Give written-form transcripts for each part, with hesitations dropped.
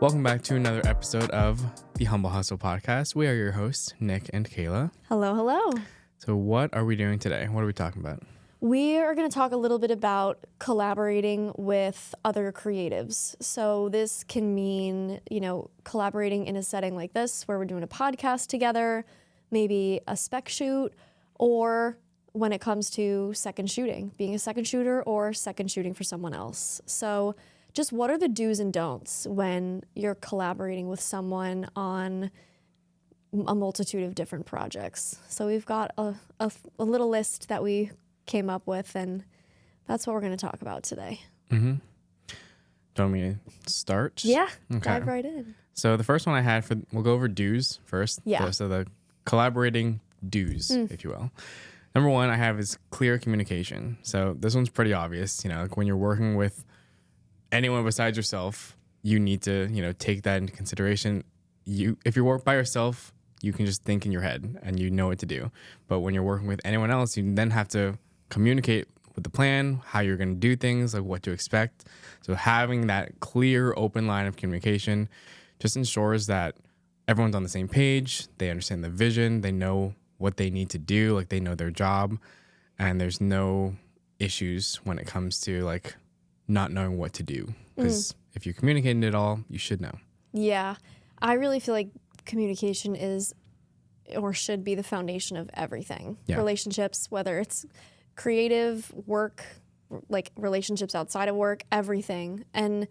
Welcome back to another episode of the Humble Hustle Podcast. We are your hosts, Nick and Kayla. Hello, hello. So what are we doing today? What are we talking about? We are going to talk a little bit about collaborating with other creatives. So this can mean, collaborating in a setting like this where we're doing a podcast together, maybe a spec shoot, or when it comes to second shooting, being a second shooter or second shooting for someone else. So just what are the do's and don'ts when you're collaborating with someone on a multitude of different projects? So we've got a little list that we came up with, and that's what we're going to talk about today. Mm-hmm. Do you want me to start? Yeah, okay. Dive right in. So the first one I had we'll go over do's first. Yeah. So the collaborating do's, if you will. Number one I have is clear communication. So this one's pretty obvious. Like when you're working with anyone besides yourself, you need to, take that into consideration. If you work by yourself, you can just think in your head and you know what to do. But when you're working with anyone else, you then have to communicate with the plan, how you're going to do things, like what to expect. So having that clear, open line of communication just ensures that everyone's on the same page. They understand the vision. They know what they need to do. Like they know their job, and there's no issues when it comes to like not knowing what to do. Because if you communicate it all, you should know. Yeah. I really feel like communication is or should be the foundation of everything. Yeah. Relationships, whether it's creative, work, like relationships outside of work, everything. And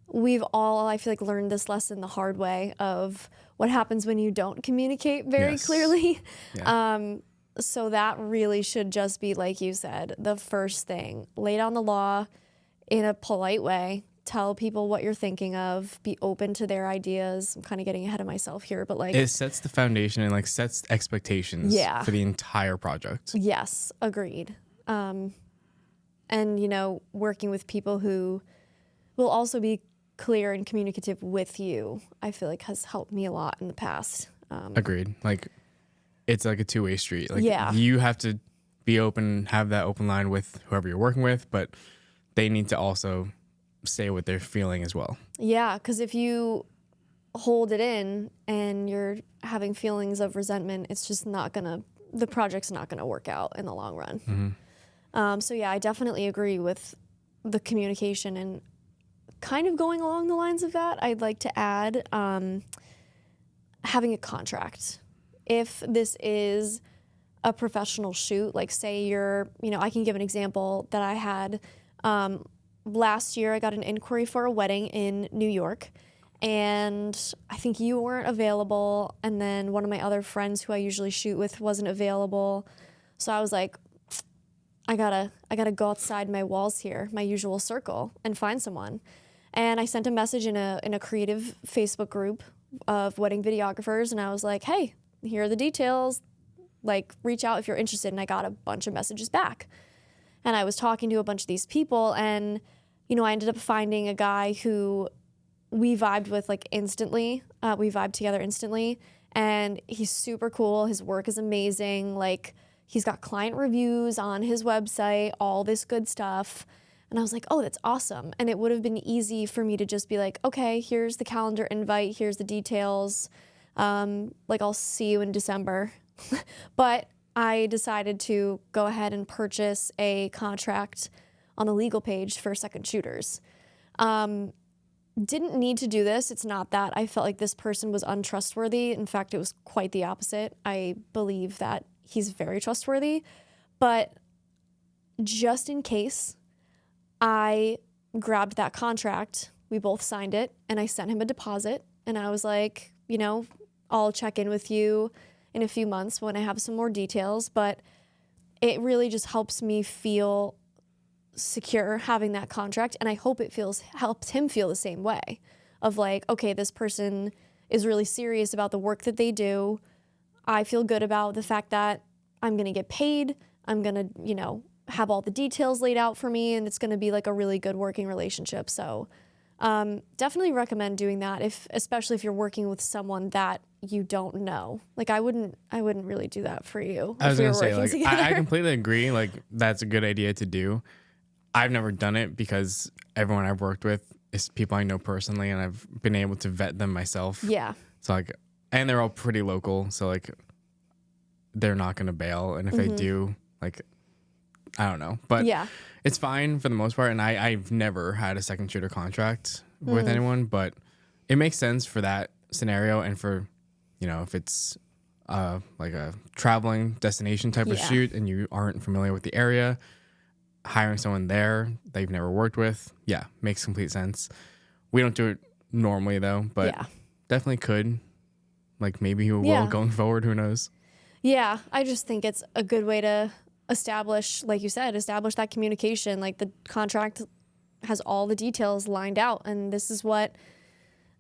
we've all, I feel like, learned this lesson the hard way of what happens when you don't communicate very clearly. Yeah. So that really should just be, like you said, the first thing. Lay down the law in a polite way. Tell people what you're thinking of. Be open to their ideas. I'm kind of getting ahead of myself here, but like... It sets the foundation and like sets expectations for the entire project. Yes, agreed. And, working with people who will also be clear and communicative with you, I feel like has helped me a lot in the past. Agreed. Like, it's like a two-way street. Like, you have to be open, have that open line with whoever you're working with, but they need to also say what they're feeling as well. Yeah, because if you hold it in and you're having feelings of resentment, it's just the project's not gonna work out in the long run. Mm-hmm. So I definitely agree with the communication, and kind of going along the lines of that, I'd like to add having a contract. If this is a professional shoot, like say you're, I can give an example that I had. Last year, I got an inquiry for a wedding in New York, and I think you weren't available, and then one of my other friends who I usually shoot with wasn't available. So I was like, I gotta go outside my walls here, my usual circle, and find someone. And I sent a message in a creative Facebook group of wedding videographers, and I was like, hey, here are the details. Like, reach out if you're interested. And I got a bunch of messages back. And I was talking to a bunch of these people, and, I ended up finding a guy who we vibed with like instantly. We vibed together instantly, and he's super cool. His work is amazing. Like, he's got client reviews on his website, all this good stuff. And I was like, oh, that's awesome. And it would have been easy for me to just be like, okay, here's the calendar invite. Here's the details. I'll see you in December. But I decided to go ahead and purchase a contract on the legal page for second shooters. Didn't need to do this. It's not that I felt like this person was untrustworthy. In fact, it was quite the opposite. I believe that he's very trustworthy. But just in case, I grabbed that contract. We both signed it, and I sent him a deposit. And I was like, I'll check in with you in a few months when I have some more details, but it really just helps me feel secure having that contract, and I hope it helps him feel the same way of like, okay, this person is really serious about the work that they do. I feel good about the fact that I'm going to get paid. I'm going to, have all the details laid out for me, and it's going to be like a really good working relationship. So definitely recommend doing that, especially if you're working with someone that you don't know. Like I wouldn't really do that for you. I was gonna say, like, I completely agree. Like that's a good idea to do. I've never done it because everyone I've worked with it's people I know personally, and I've been able to vet them myself. Yeah. So like, and they're all pretty local, so like, they're not gonna bail, and if they do, like, I don't know, but Yeah. it's fine for the most part. And I've never had a second shooter contract with anyone, but it makes sense for that scenario, and for, you know, if it's like a traveling destination type of shoot and you aren't familiar with the area, hiring someone there that you've never worked with, makes complete sense. We don't do it normally though, but definitely could. Like maybe you will going forward, who knows? Yeah, I just think it's a good way to establish, like you said, establish that communication. Like the contract has all the details lined out, and this is what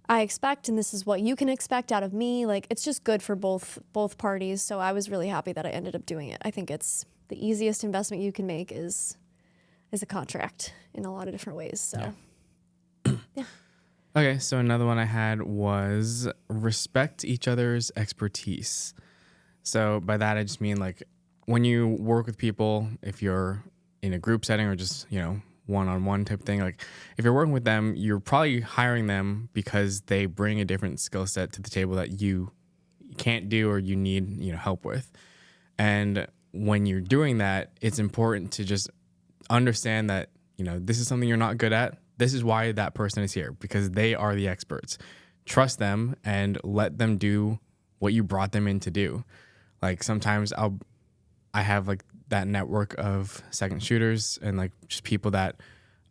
I expect, and this is what you can expect out of me. Like it's just good for both parties. So I was really happy that I ended up doing it. I think it's the easiest investment you can make is a contract in a lot of different ways. So yeah. Okay, so another one I had was respect each other's expertise. So by that, I just mean like when you work with people, if you're in a group setting or just, you know, one-on-one type thing, like if you're working with them, you're probably hiring them because they bring a different skill set to the table that you can't do or you need, you know, help with. And when you're doing that, it's important to just understand that, you know, this is something you're not good at. This is why that person is here, because they are the experts. Trust them and let them do what you brought them in to do. Like sometimes I have like that network of second shooters and like just people that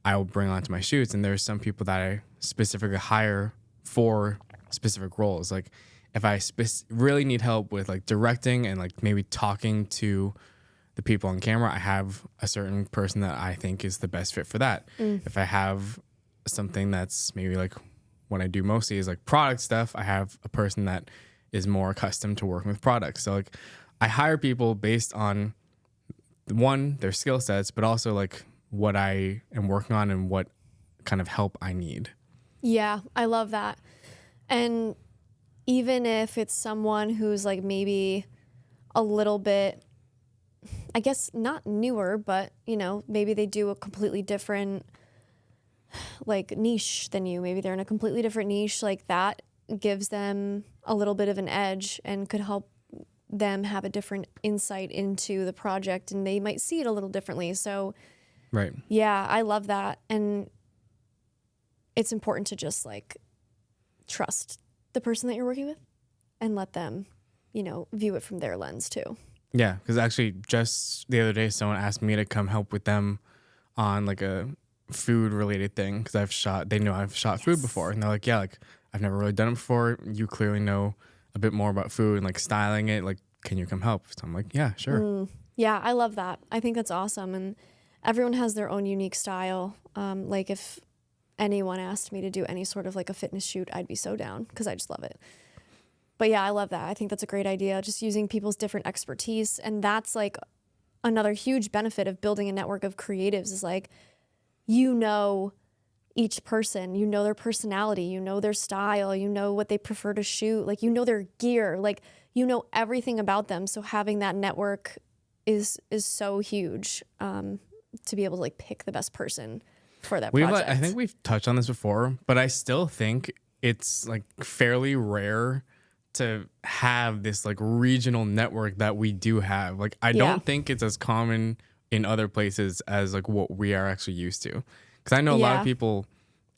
I will bring onto my shoots. And there's some people that I specifically hire for specific roles. Like if I really need help with like directing and like maybe talking to the people on camera, I have a certain person that I think is the best fit for that. If I have something that's maybe like what I do mostly is like product stuff, I have a person that is more accustomed to working with products. So like I hire people based on one, their skill sets, but also like what I am working on and what kind of help I need. Yeah, I love that. And even if it's someone who's like maybe a little bit, I guess not newer, but you know, maybe they do a completely different like niche than you. Maybe they're in a completely different niche, like that gives them a little bit of an edge and could help them have a different insight into the project, and they might see it a little differently. So right. Yeah, I love that. And it's important to just like trust the person that you're working with and let them, you know, view it from their lens too. Yeah, because actually just the other day someone asked me to come help with them on like a food related thing, because they know I've shot food before, and they're like, yeah, like I've never really done it before. You clearly know a bit more about food and like styling it. Like, can you come help? So I'm like, yeah, sure. Yeah, I love that. I think that's awesome. And everyone has their own unique style. Like if anyone asked me to do any sort of like a fitness shoot, I'd be so down because I just love it. But yeah, I love that. I think that's a great idea. Just using people's different expertise. And that's like another huge benefit of building a network of creatives is like, you know, each person, you know their personality, you know their style, you know what they prefer to shoot, like you know their gear, like you know everything about them. So having that network is so huge to be able to like pick the best person for that project. I think we've touched on this before, but I still think it's like fairly rare to have this like regional network that we do have. Like I don't think it's as common in other places as like what we are actually used to. Because I know a lot of people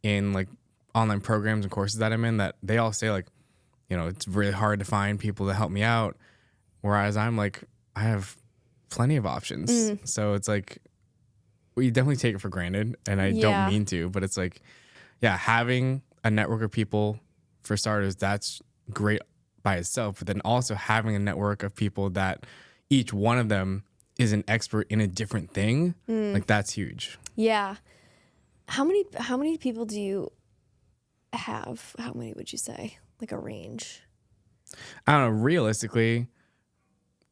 in like online programs and courses that I'm in that they all say like, you know, it's really hard to find people to help me out. Whereas I'm like, I have plenty of options. So it's like, we definitely take it for granted, and I don't mean to, but it's like, yeah, having a network of people for starters, that's great by itself. But then also having a network of people that each one of them is an expert in a different thing, like that's huge. Yeah. How many people do you have? How many would you say? Like a range? I don't know. Realistically,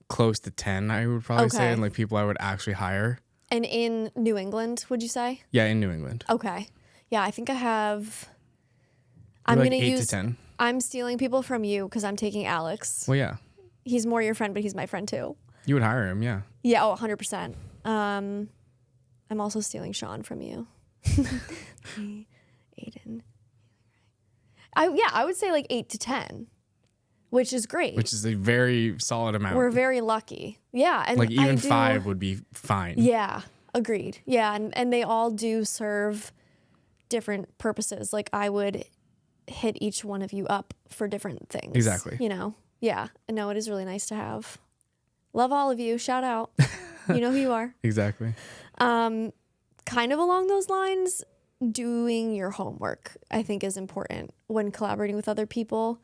close to 10, I would probably say, and like people I would actually hire. And in New England, would you say? Yeah, in New England. Okay. Yeah, I think I have. I'm like 8 to 10. I'm stealing people from you because I'm taking Alex. Well, yeah. He's more your friend, but he's my friend too. You would hire him, yeah. Yeah, 100%. I'm also stealing Sean from you. 8, Aiden. I would say like 8 to 10, which is great. Which is a very solid amount. We're very lucky. Yeah. And like even 5 would be fine. Yeah. Agreed. Yeah. And they all do serve different purposes. Like I would hit each one of you up for different things. Exactly. You know? Yeah. And no, it is really nice to have. Love all of you. Shout out. You know who you are. Exactly. Kind of along those lines, doing your homework, I think, is important when collaborating with other people.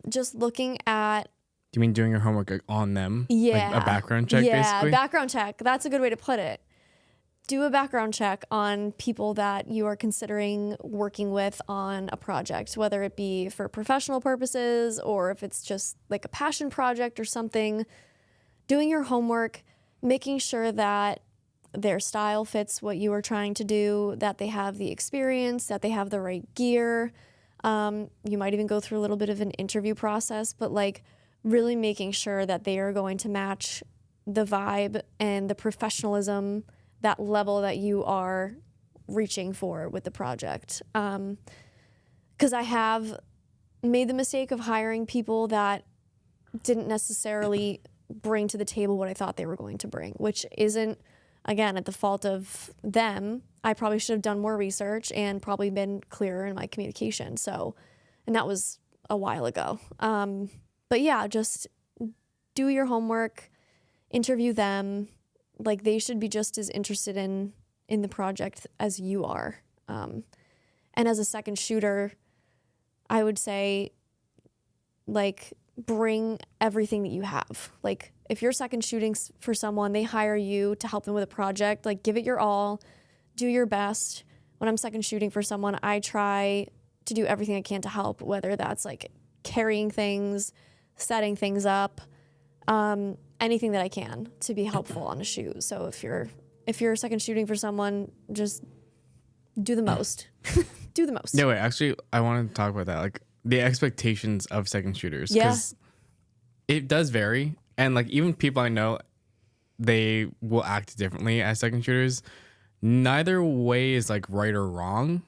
Just looking at... Do you mean doing your homework like, on them? Yeah. Like a background check, basically? Yeah, background check. That's a good way to put it. Do a background check on people that you are considering working with on a project, whether it be for professional purposes or if it's just like a passion project or something. Doing your homework, making sure that their style fits what you are trying to do, that they have the experience, that they have the right gear. You might even go through a little bit of an interview process, but like really making sure that they are going to match the vibe and the professionalism, that level that you are reaching for with the project. Because I have made the mistake of hiring people that didn't necessarily bring to the table what I thought they were going to bring, which isn't, again, at the fault of them. I probably should have done more research and probably been clearer in my communication. So, and that was a while ago. But yeah, just do your homework, interview them. Like they should be just as interested in the project as you are. And as a second shooter, I would say like bring everything that you have. Like if you're second shooting for someone, they hire you to help them with a project, like give it your all, do your best. When I'm second shooting for someone, I try to do everything I can to help, whether that's like carrying things, setting things up, anything that I can to be helpful on a shoot. So if you're second shooting for someone, just do the most. Do the most. Yeah, wait, actually, I want to talk about that. Like the expectations of second shooters. Yeah. Because it does vary. And like even people I know, they will act differently as second shooters. Neither way is like right or wrong.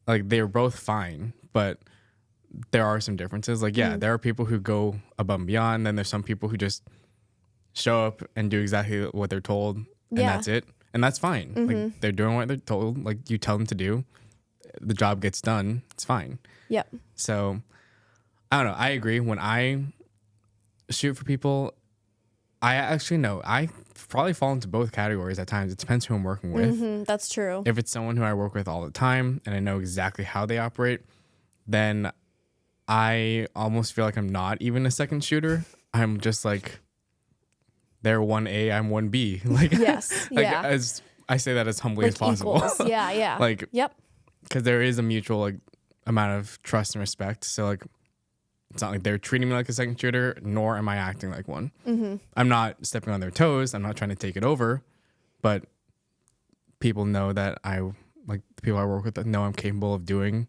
Like they're both fine, but there are some differences. Like, yeah, there are people who go above and beyond. Then there's some people who just show up and do exactly what they're told, and that's it. And that's fine. Like they're doing what they're told. Like you tell them to do, the job gets done. It's fine. Yep. So I don't know. I agree. When I shoot for people, I actually know I probably fall into both categories at times. It depends who I'm working with. That's true. If it's someone who I work with all the time and I know exactly how they operate, then I almost feel like I'm not even a second shooter. I'm just like, they're 1A, I'm 1B. Like, yes. like yeah. as I say that as humbly like as possible. equals. Yeah. Yeah. Like, yep. because there is a mutual like amount of trust and respect. So like, it's not like they're treating me like a second shooter, nor am I acting like one. I'm not stepping on their toes. I'm not trying to take it over, but people know that the people I work with know I'm capable of doing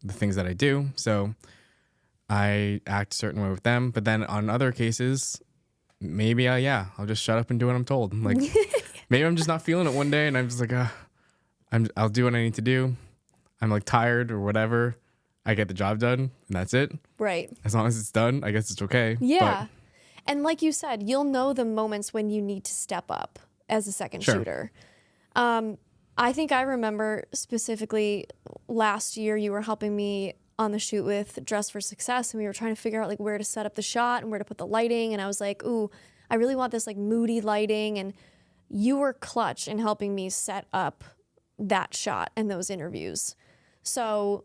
the things that I do. So I act a certain way with them. But then on other cases, maybe I'll just shut up and do what I'm told. Like maybe I'm just not feeling it one day and I'm just like, I'll do what I need to do. I'm like tired or whatever. I get the job done and that's it. Right. As long as it's done, I guess it's okay. Yeah. And like you said, you'll know the moments when you need to step up as a second shooter. I think I remember specifically last year you were helping me on the shoot with Dress for Success, and we were trying to figure out like where to set up the shot and where to put the lighting. And I was like, ooh, I really want this like moody lighting. And you were clutch in helping me set up that shot and those interviews. So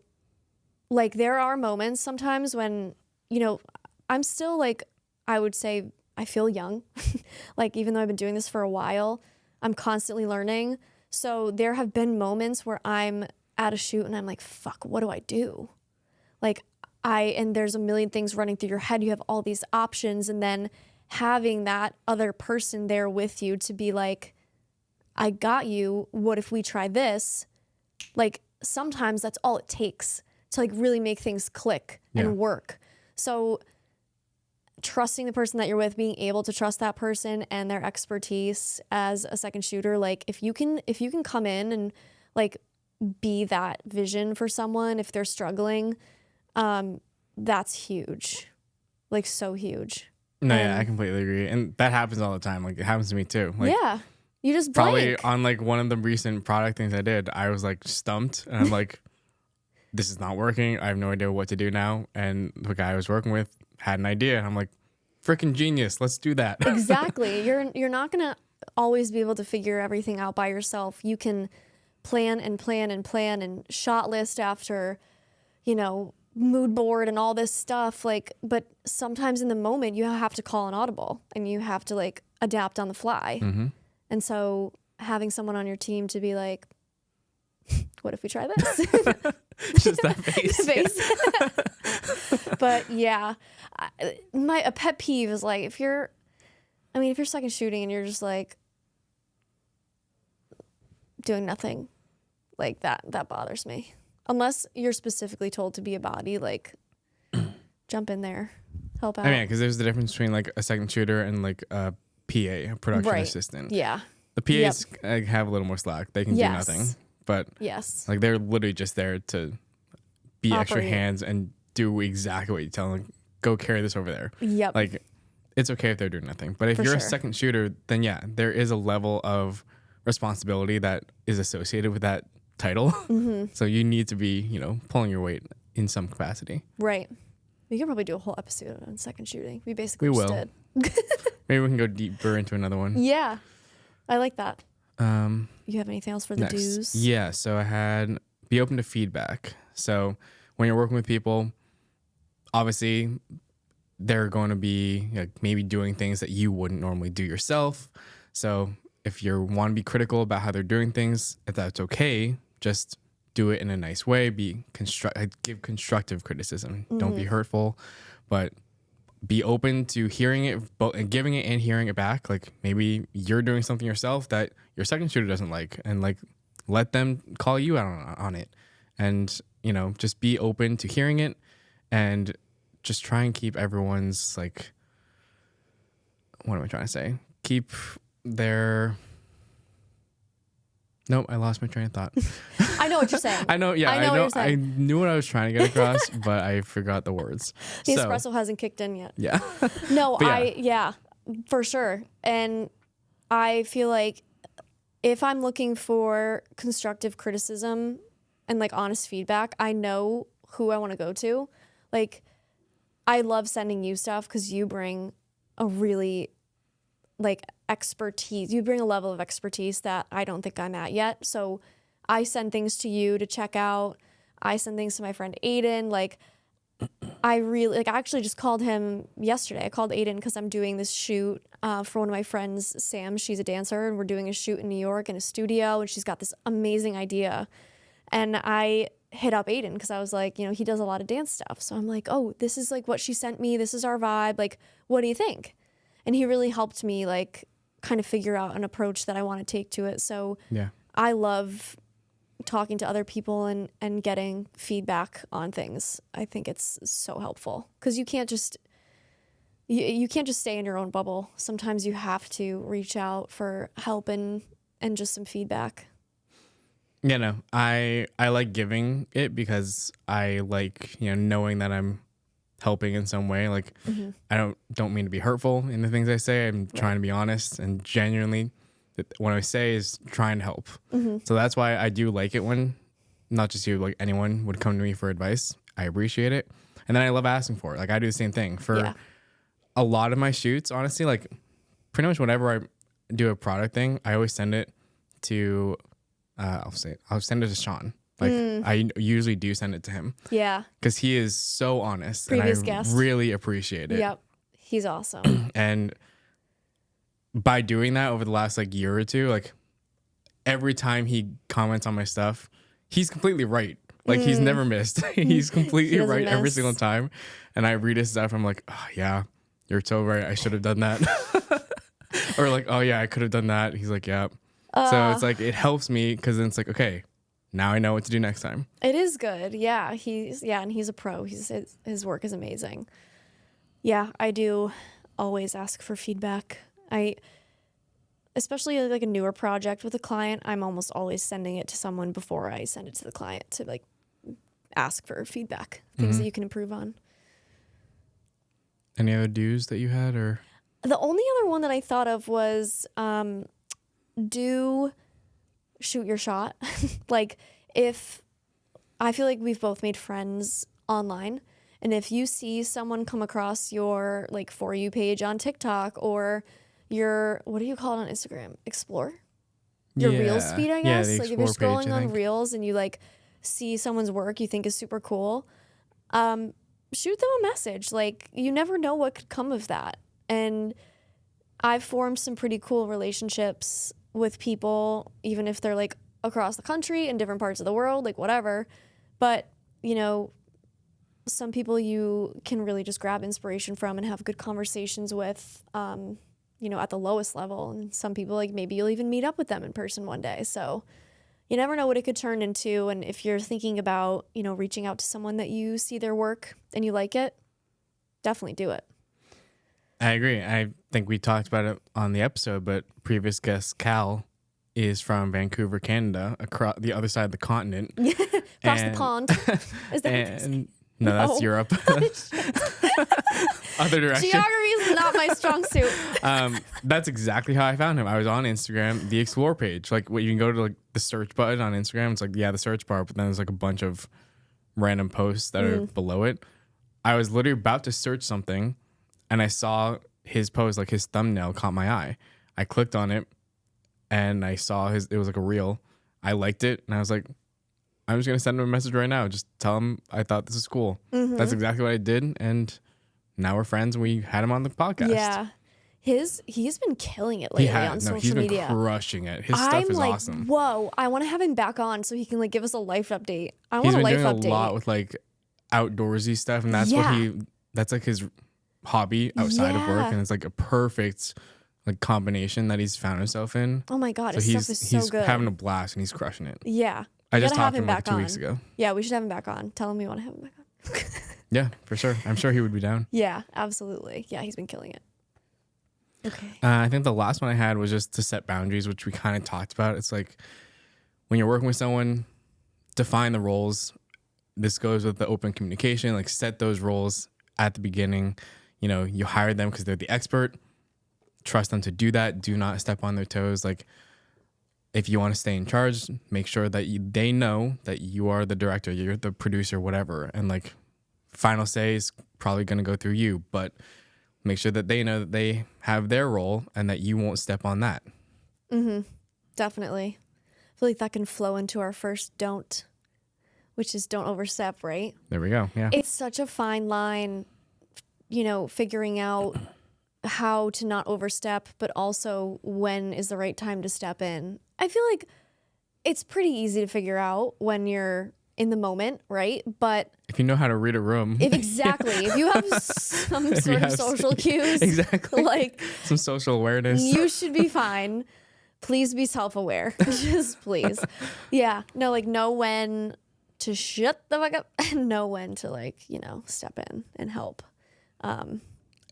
like there are moments sometimes when, you know, I'm still like, I would say I feel young. Like even though I've been doing this for a while, I'm constantly learning. So there have been moments where I'm at a shoot and I'm like, fuck, what do I do? Like and there's a million things running through your head. You have all these options, and then having that other person there with you to be like, I got you. What if we try this? Like sometimes that's all it takes to like really make things click and work. So trusting the person that you're with, being able to trust that person and their expertise as a second shooter. Like if you can come in and like be that vision for someone if they're struggling, that's huge. Like, so huge. No, yeah, I completely agree. And that happens all the time. Like, it happens to me too. Like, yeah. You just probably blank. on like one of the recent product things I did, I was like stumped and I'm like, this is not working. I have no idea what to do now. And the guy I was working with had an idea. And I'm like, freaking genius. Let's do that. Exactly. You're not going to always be able to figure everything out by yourself. You can plan and plan and plan and shot list after, mood board and all this stuff. Like, but sometimes in the moment you have to call an audible and you have to like adapt on the fly. Mm-hmm. And so having someone on your team to be like, what if we try this? Just that face. But yeah, a pet peeve is like, if you're second shooting and you're just like doing nothing, like that bothers me. Unless you're specifically told to be a body, like jump in there, help out. I mean, because there's the difference between like a second shooter and like a PA, a production assistant. Yeah. The PAs have a little more slack. They can do nothing. But like they're literally just there to be extra hands and do exactly what you tell them. Go carry this over there. Yep. Like, it's okay if they're doing nothing. But if you're a second shooter, then yeah, there is a level of responsibility that is associated with that title. Mm-hmm. So you need to be, pulling your weight in some capacity. Right. We could probably do a whole episode on second shooting. We basically just did. Maybe we can go deeper into another one. Yeah. I like that. You have anything else for the do's? Yeah. So I had be open to feedback. So when you're working with people, obviously they're going to be maybe doing things that you wouldn't normally do yourself. So if you want to be critical about how they're doing things, if that's okay, just do it in a nice way. Give constructive criticism. Mm-hmm. Don't be hurtful, but be open to hearing it, and giving it and hearing it back. Like maybe you're doing something yourself that your second shooter doesn't like, and like let them call you out on it. And just be open to hearing it, and just try and keep everyone's like, what am I trying to say? Keep their. Nope, I lost my train of thought. I know what you're saying. I know. Yeah, I know. What you're saying. I knew what I was trying to get across, but I forgot the words. The espresso hasn't kicked in yet. Yeah. No, for sure. And I feel like if I'm looking for constructive criticism and like honest feedback, I know who I want to go to. Like, I love sending you stuff because you bring a really like expertise. You bring a level of expertise that I don't think I'm at yet. So I send things to you to check out. I send things to my friend Aiden. Like, I actually just called him yesterday. I called Aiden because I'm doing this shoot for one of my friends, Sam. She's a dancer, and we're doing a shoot in New York in a studio, and she's got this amazing idea. And I hit up Aiden because I was like, he does a lot of dance stuff. So I'm like, oh, this is like what she sent me. This is our vibe. Like, what do you think? And he really helped me like kind of figure out an approach that I want to take to it. So yeah, I love talking to other people and getting feedback on things. I think it's so helpful because you can't just stay in your own bubble. Sometimes you have to reach out for help and just some feedback. Yeah, no, I like giving it because I like, knowing that I'm helping in some way. Like, I don't mean to be hurtful in the things I say. I'm trying to be honest, and genuinely what I say is trying to help. Mm-hmm. So that's why I do like it when not just you, like anyone would come to me for advice. I appreciate it. And then I love asking for it. Like, I do the same thing for a lot of my shoots, honestly. Like, pretty much whenever I do a product thing, I always send it to I'll send it to Sean. Like, I usually do send it to him. Yeah. Because he is so honest. Previous and I guest. Really appreciate it. Yep. He's awesome. And by doing that over the last like year or two, like every time he comments on my stuff, he's completely right. Like he's never missed. He's completely right every single time. And I read his stuff. I'm like, oh yeah, you're so right. I should have done that. Or like, oh yeah, I could have done that. He's like, yeah. So it's like, it helps me because then it's like, okay, now I know what to do next time. It is good. Yeah. And he's a pro. His work is amazing. Yeah. I do always ask for feedback. especially like a newer project with a client, I'm almost always sending it to someone before I send it to the client to like ask for feedback, things that you can improve on. Any other do's that you had, or? The only other one that I thought of was do shoot your shot. Like, if I feel like we've both made friends online, and if you see someone come across your like For You page on TikTok or your, what do you call it on Instagram? Explore? Your Reels feed, I guess. The Like if you're Explore scrolling page, on Reels and you like see someone's work you think is super cool, shoot them a message. Like, you never know what could come of that. And I've formed some pretty cool relationships with people, even if they're like across the country in different parts of the world, like whatever. But, you know, some people you can really just grab inspiration from and have good conversations with, you know, at the lowest level. And some people, like, maybe you'll even meet up with them in person one day. So you never know what it could turn into. And if you're thinking about, you know, reaching out to someone that you see their work and you like it, definitely do it. I agree. I think we talked about it on the episode, but previous guest Cal is from Vancouver, Canada, across the other side of the continent. Across the pond. Is that what they say? No, that's Europe. Other direction. Geography is not my strong suit. That's exactly how I found him. I was on Instagram, the Explore page. Like, you can go to like the search button on Instagram. It's like, the search bar, but then there's like a bunch of random posts that are below it. I was literally about to search something, and I saw his post, like his thumbnail caught my eye. I clicked on it, and I saw it was like a reel. I liked it, and I was like, I'm just going to send him a message right now. Just tell him I thought this was cool. That's exactly what I did. And now we're friends, and we had him on the podcast. Yeah. He's been killing it lately on social media. He's been crushing it. His stuff is awesome. Whoa, I want to have him back on so he can like give us a life update. I want a life update. He's been doing a lot with like outdoorsy stuff, and that's that's like his hobby outside of work, and it's like a perfect like combination that he's found himself in. Oh my God, his stuff is so good. He's having a blast, and he's crushing it. Yeah. I just talked to him like 2 weeks ago. Yeah, we should have him back on. Tell him we want to have him back on. Yeah, for sure. I'm sure he would be down. Yeah, absolutely. Yeah, he's been killing it. Okay. I think the last one I had was just to set boundaries, which we kind of talked about. It's like when you're working with someone, define the roles. This goes with the open communication, like set those roles at the beginning. You know, you hire them because they're the expert. Trust them to do that. Do not step on their toes. Like, if you want to stay in charge, make sure that they know that you are the director, you're the producer, whatever. And like, final say is probably going to go through you, but make sure that they know that they have their role and that you won't step on that. Definitely. I feel like that can flow into our first don't, which is don't overstep, right? There we go. Yeah. It's such a fine line, you know, figuring out how to not overstep, but also when is the right time to step in. I feel like it's pretty easy to figure out when you're in the moment, right? But if you know how to read a room. If you have some sort of social cues. Exactly. Like some social awareness. You should be fine. Please be self-aware. Just please. Yeah. No, like know when to shut the fuck up and know when to like, you know, step in and help.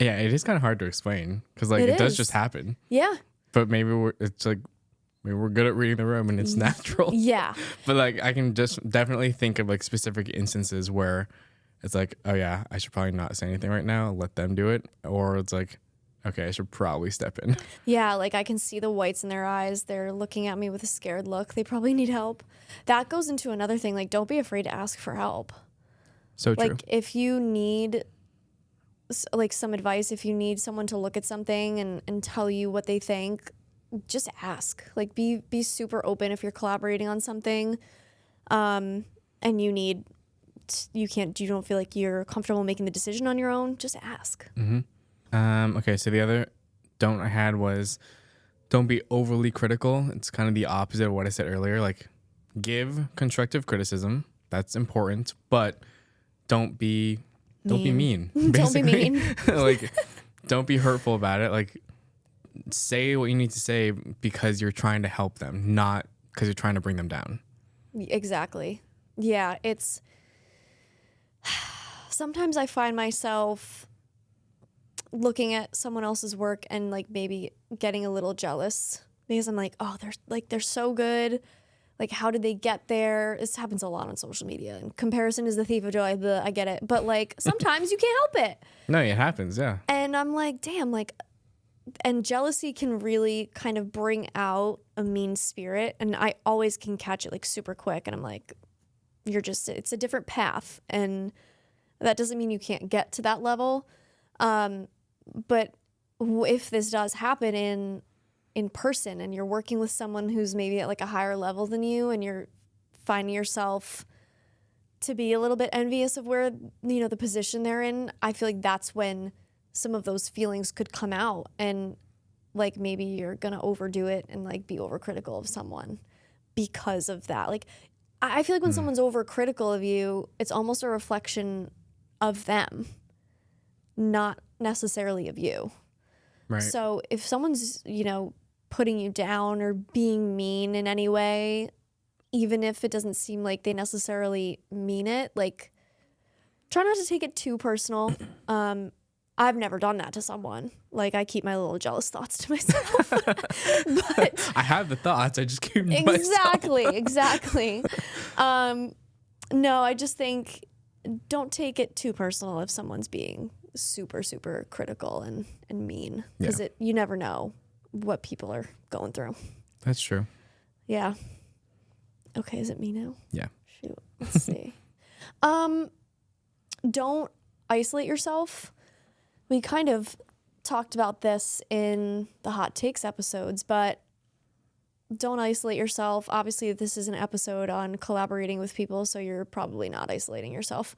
Yeah, it is kind of hard to explain because like it does just happen. Yeah. But maybe we're good at reading the room and it's natural. Yeah. But like I can just definitely think of like specific instances where it's like, oh yeah, I should probably not say anything right now. Let them do it. Or it's like, okay, I should probably step in. Yeah, like I can see the whites in their eyes. They're looking at me with a scared look. They probably need help. That goes into another thing. Like, don't be afraid to ask for help. So true. Like if you need like some advice, if you need someone to look at something and tell you what they think, just ask. Like be super open if you're collaborating on something, and you don't feel like you're comfortable making the decision on your own. Just ask. Okay, so the other don't I had was don't be overly critical. It's kind of the opposite of what I said earlier. Like give constructive criticism. That's important, but don't be mean. Don't be mean. Like don't be hurtful about it. Like say what you need to say because you're trying to help them, not because you're trying to bring them down. Exactly. Yeah, it's sometimes I find myself looking at someone else's work and like maybe getting a little jealous because I'm like, oh, they're so good. Like, how did they get there? This happens a lot on social media. And comparison is the thief of joy. I get it. But like, sometimes you can't help it. No, it happens. Yeah. And I'm like, damn, like, and jealousy can really kind of bring out a mean spirit. And I always can catch it like super quick. And I'm like, it's a different path. And that doesn't mean you can't get to that level. But if this does happen in person and you're working with someone who's maybe at like a higher level than you and you're finding yourself to be a little bit envious of where, the position they're in, I feel like that's when some of those feelings could come out, and like maybe you're going to overdo it and like be overcritical of someone because of that. Like, I feel like when someone's overcritical of you, it's almost a reflection of them, not necessarily of you. Right. So if someone's, putting you down or being mean in any way, even if it doesn't seem like they necessarily mean it, like, try not to take it too personal. I've never done that to someone. Like, I keep my little jealous thoughts to myself. But I have the thoughts. I just keep them to myself. Exactly. No, I just think don't take it too personal if someone's being super, super critical and mean, because you never know what people are going through. That's true. Yeah. Okay, is it me now? Yeah. Shoot. Let's see. Don't isolate yourself. We kind of talked about this in the hot takes episodes, but don't isolate yourself. Obviously, this is an episode on collaborating with people, so you're probably not isolating yourself.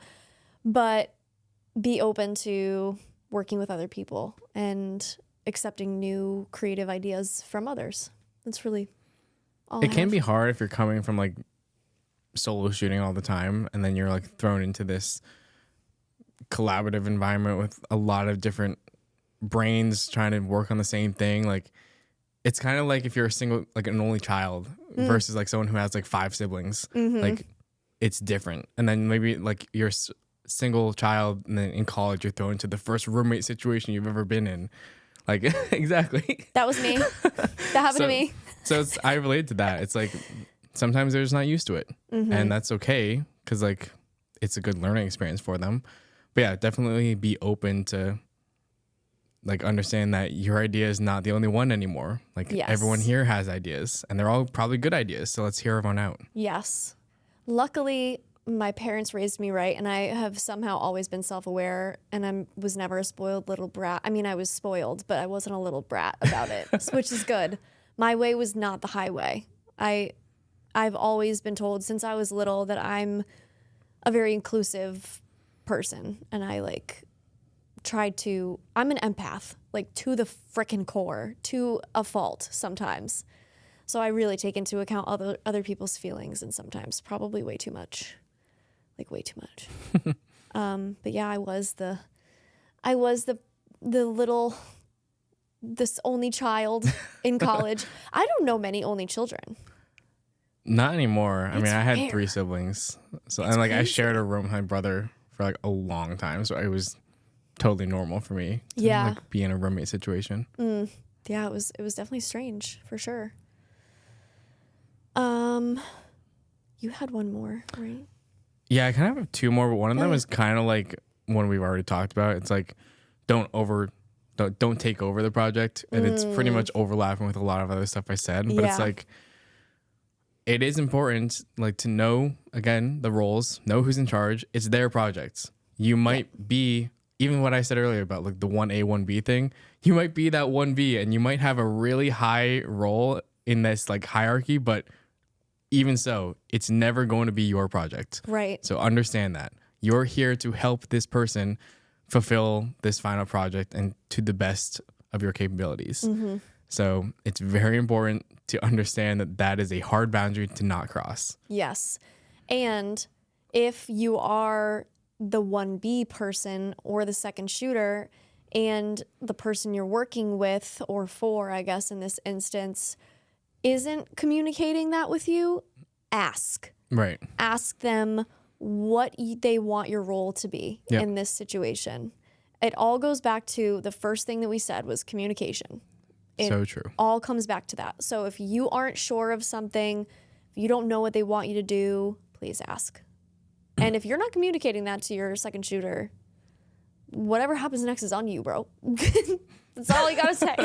But be open to working with other people and accepting new creative ideas from others. That's really all It can be hard if you're coming from like solo shooting all the time, and then you're like thrown into this collaborative environment with a lot of different brains trying to work on the same thing. Like, it's kind of like if you're a single, like an only child versus like someone who has like 5 siblings. Like, it's different. And then maybe like you're a single child, and then in college you're thrown into the first roommate situation you've ever been in. Like, exactly. That was me. That happened to me. So I relate to that. It's like sometimes they're just not used to it, and that's okay, because like it's a good learning experience for them. But yeah, definitely be open to like understand that your idea is not the only one anymore. Like, everyone here has ideas, and they're all probably good ideas. So let's hear everyone out. Yes. Luckily, my parents raised me right, and I have somehow always been self-aware, and I was never a spoiled little brat. I mean, I was spoiled, but I wasn't a little brat about it, which is good. My way was not the highway. I've always been told since I was little that I'm a very inclusive person, and I like I'm an empath, like to the frickin' core, to a fault sometimes. So I really take into account other people's feelings, and sometimes probably way too much. Like, way too much. But yeah, I was the this only child in college. I don't know many only children. Not anymore. I mean, I had 3 siblings. So, and like, crazy. I shared a room with my brother for like a long time. So it was totally normal for me to like be in a roommate situation. Yeah, it was definitely strange for sure. You had one more, right? Yeah, I kind of have 2 more, but one of them is kind of like one we've already talked about. It's like, don't take over the project. And it's pretty much overlapping with a lot of other stuff I said. But it's like, it is important, like, to know, again, the roles, know who's in charge. It's their projects. You might be, even what I said earlier about like the 1A, 1B thing, you might be that 1B, and you might have a really high role in this like hierarchy, but even so, it's never going to be your project. Right. So understand that. You're here to help this person fulfill this final project and to the best of your capabilities. So it's very important to understand that that is a hard boundary to not cross. Yes. And if you are the 1B person or the second shooter, and the person you're working with or for, I guess in this instance, isn't communicating that with you, ask. Right. Ask them what they want your role to be in this situation. It all goes back to the first thing that we said was communication. It So true. all comes back to that. So if you aren't sure of something, if you don't know what they want you to do, please ask. And if you're not communicating that to your second shooter, whatever happens next is on you, bro. That's all you gotta say.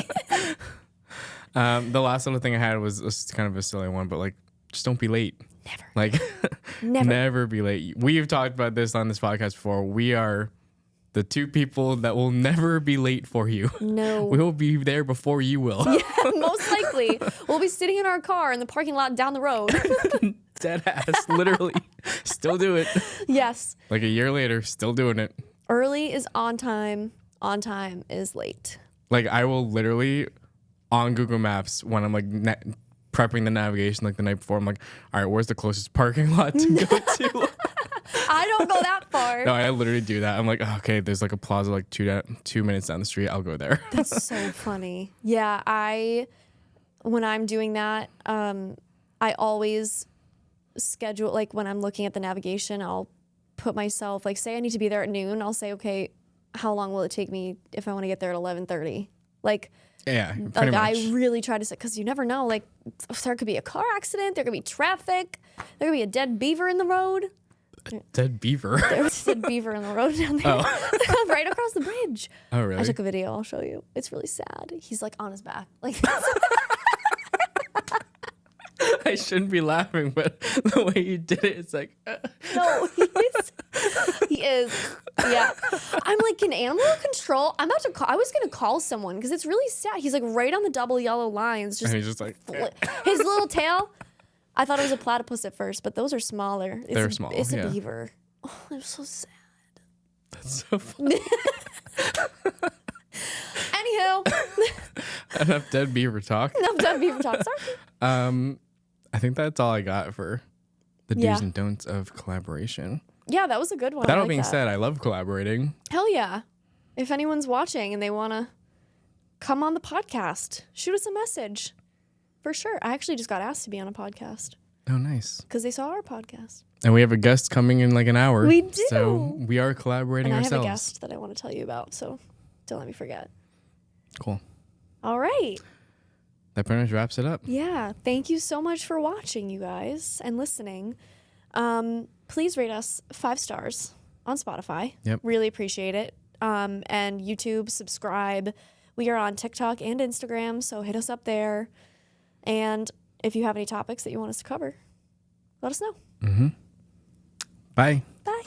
The last little thing I had was kind of a silly one, but like, just don't be late. Never. Like, Never. never be late. We've talked about this on this podcast before. We are the two people that will never be late for you. No. We will be there before you will. Yeah, most likely. We'll be sitting in our car in the parking lot down the road. Dead ass, literally. Still do it. Yes. Like a year later, still doing it. Early is on time is late. Like I will literally on Google Maps when I'm like prepping the navigation like the night before. I'm like, all right, where's the closest parking lot to go to? I don't go that far. No, I literally do that. I'm like, oh, okay, there's like a plaza like 2 minutes down the street. I'll go there. That's so funny. Yeah, when I'm doing that, I always schedule, like when I'm looking at the navigation, I'll put myself, like say I need to be there at noon, I'll say, okay, how long will it take me if I want to get there at 11:30? Like, Yeah, like much. I really try to say, because you never know, like there could be a car accident, there could be traffic, there could be a dead beaver in the road. Dead beaver. There was a dead beaver in the road down there, right across the bridge. Oh, really? I took a video. I'll show you. It's really sad. He's like on his back, like. I shouldn't be laughing, but the way you did it, it's like. No, he is. He is. Yeah. I'm like, can animal control? I'm about to call. I was gonna call someone because it's really sad. He's like right on the double yellow lines. Just And he's just like. his little tail. I thought it was a platypus at first, but those are smaller. They're small, It's yeah. a beaver. Oh, they're so sad. That's so funny. Anywho, Enough dead beaver talk. enough done beaver talk. Sorry. I think that's all I got for the do's Yeah. and don'ts of collaboration. Yeah, that was a good one. That I all like being that. said, I love collaborating. Hell yeah. If anyone's watching and they want to come on the podcast, shoot us a message. For sure. I actually just got asked to be on a podcast Oh, nice. because they saw our podcast. And we have a guest coming in like an hour. We do. So we are collaborating And I ourselves. have a guest that I want to tell you about, so don't let me forget. Cool. All right. That pretty much wraps it up. Yeah. Thank you so much for watching, you guys, and listening. Please rate us 5 stars on Spotify. Yep. Really appreciate it. And YouTube, subscribe. We are on TikTok and Instagram, so hit us up there. And if you have any topics that you want us to cover, let us know. Bye. Bye.